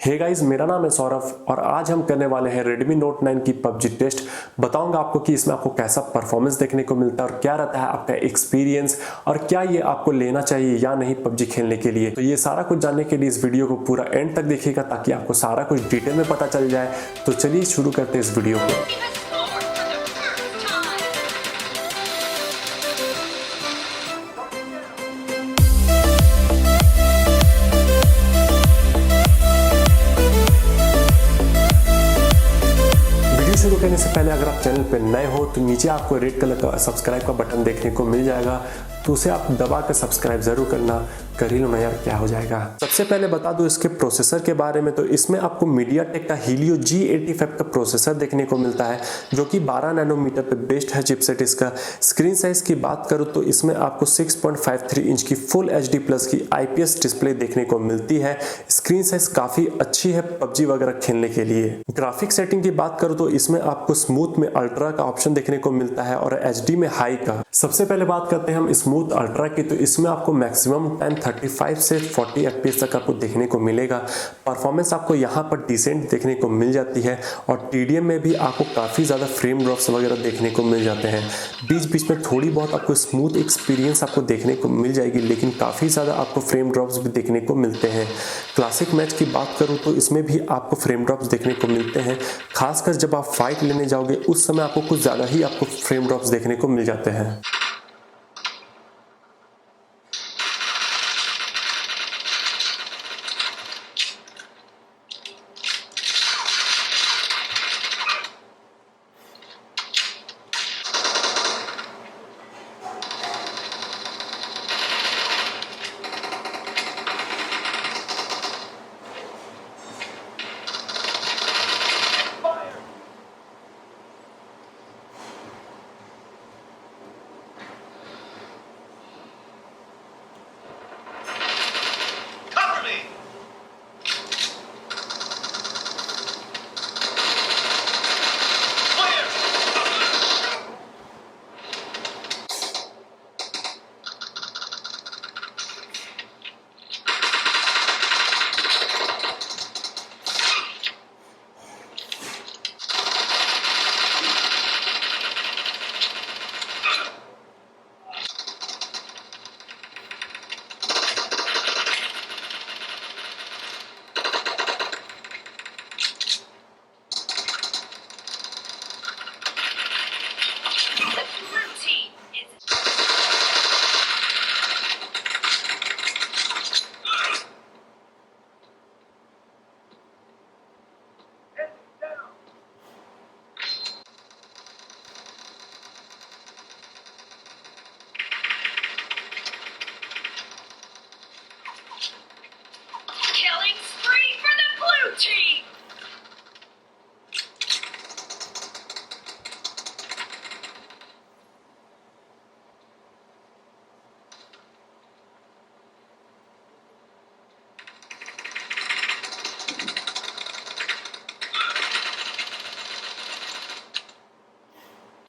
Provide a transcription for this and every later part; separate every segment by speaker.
Speaker 1: Hey guys, मेरा नाम है सौरभ और आज हम करने वाले हैं Redmi Note 9 की PUBG टेस्ट। बताऊंगा आपको कि इसमें आपको कैसा परफॉर्मेंस देखने को मिलता है और क्या रहता है आपका एक्सपीरियंस और क्या ये आपको लेना चाहिए या नहीं PUBG खेलने के लिए। तो ये सारा कुछ जानने के लिए इस वीडियो को पूरा एंड तक देखिएगा ताकि आपको सारा कुछ डिटेल में पता चल जाए। तो चलिए शुरू करते हैं इस वीडियो को। शुरू करने से पहले अगर आप चैनल पर नए हो तो नीचे आपको रेड कलर का सब्सक्राइब का बटन देखने को मिल जाएगा, तो उसे आप दबा कर सब्सक्राइब जरूर करना। कर ही लो ना यार, क्या हो जाएगा। सबसे पहले बता दूं इसके प्रोसेसर के बारे में, तो इसमें आपको मीडियाटेक का हीलियो G85 का प्रोसेसर देखने को मिलता है जो कि 12 नैनोमीटर पे बेस्ड है चिपसेट इसका। स्क्रीन साइज की बात करूं तो इसमें आपको 6.53 इंच की फुल HD प्लस की IPS डिस्प्ले देखने को मिलती है। स्क्रीन साइज काफी अच्छी है PUBG वगैरह खेलने के लिए। ग्राफिक सेटिंग की बात करूं तो इसमें आपको स्मूथ में अल्ट्रा का ऑप्शन देखने को मिलता है और HD में हाई का। सबसे पहले बात करते हैं हम स्मूथ अल्ट्रा की, तो इसमें आपको मैक्सिमम टाइम 35 से 40 FPS तक आपको देखने को मिलेगा। परफॉर्मेंस आपको यहाँ पर डिसेंट देखने को मिल जाती है और TDM में भी आपको काफ़ी ज़्यादा फ्रेम ड्रॉप्स वगैरह देखने को मिल जाते हैं। बीच बीच में थोड़ी बहुत आपको स्मूथ एक्सपीरियंस आपको देखने को मिल जाएगी, लेकिन काफ़ी ज़्यादा आपको फ्रेम ड्रॉप्स भी देखने को मिलते हैं। क्लासिक मैच की बात करूँ तो इसमें भी आपको फ्रेम ड्रॉप्स देखने को मिलते हैं, खासकर जब आप फाइट लेने जाओगे उस समय आपको कुछ ज़्यादा ही आपको फ्रेम ड्रॉप्स देखने को मिल जाते हैं।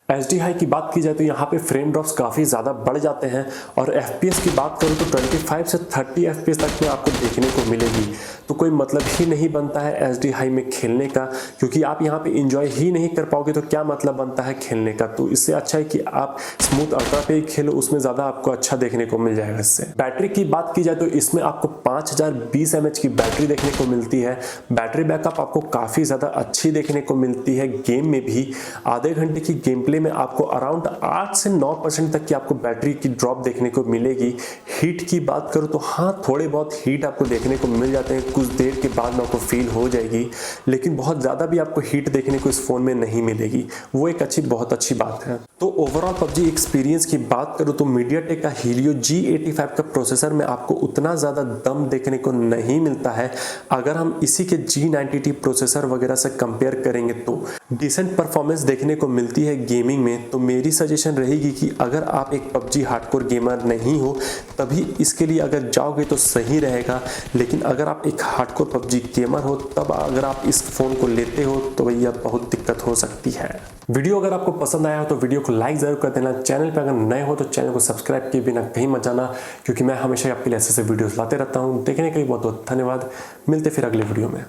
Speaker 1: HD हाई की बात की जाए तो यहाँ पे फ्रेम ड्रॉप्स काफ़ी ज़्यादा बढ़ जाते हैं और FPS की बात करूँ तो 25 से 30 FPS तक में आपको देखने को मिलेगी। तो कोई मतलब ही नहीं बनता है HD हाई में खेलने का, क्योंकि आप यहाँ पे इंजॉय ही नहीं कर पाओगे तो क्या मतलब बनता है खेलने का। तो इससे अच्छा है कि आप स्मूथ अल्ट्रा पे ही खेलो, उसमें ज़्यादा आपको अच्छा देखने को मिल जाएगा। इससे बैटरी की बात की जाए तो इसमें आपको 5020 mAh की बैटरी देखने को मिलती है। बैटरी बैकअप आपको काफ़ी ज़्यादा अच्छी देखने को मिलती है। गेम में भी आधे घंटे की गेम प्ले में आपको अराउंड 8 से 9% तक की आपको बैटरी की ड्रॉप देखने को मिलेगी। हीट की बात करूँ तो हाँ, थोड़े बहुत हीट आपको देखने को मिल जाते हैं, कुछ देर के बाद में आपको फील हो जाएगी, लेकिन बहुत ज़्यादा भी आपको हीट देखने को इस फ़ोन में नहीं मिलेगी। वो एक बहुत अच्छी बात है। तो ओवरऑल PUBG एक्सपीरियंस की बात करूँ तो मीडियाटेक का हीलियो G85 का प्रोसेसर में आपको उतना ज़्यादा दम देखने को नहीं मिलता है। अगर हम इसी के G90T प्रोसेसर वगैरह से कंपेयर करेंगे तो डिसेंट परफॉर्मेंस देखने को मिलती है गेमिंग में। तो मेरी सजेशन रहेगी कि अगर आप एक PUBG हार्डकोर गेमर नहीं हो तभी इसके लिए अगर जाओगे तो सही रहेगा, लेकिन अगर आप एक हार्डकोर PUBG गेमर हो तब अगर आप इस फ़ोन को लेते हो तो भैया बहुत दिक्कत हो सकती है। वीडियो अगर आपको पसंद आया हो तो वीडियो को लाइक ज़रूर कर देना। चैनल पर अगर नए हो तो चैनल को सब्सक्राइब किए बिना कहीं मत जाना, क्योंकि मैं हमेशा आपके लिए ऐसे वीडियोस लाते रहता हूँ। देखने के लिए बहुत बहुत धन्यवाद। मिलते फिर अगले वीडियो में।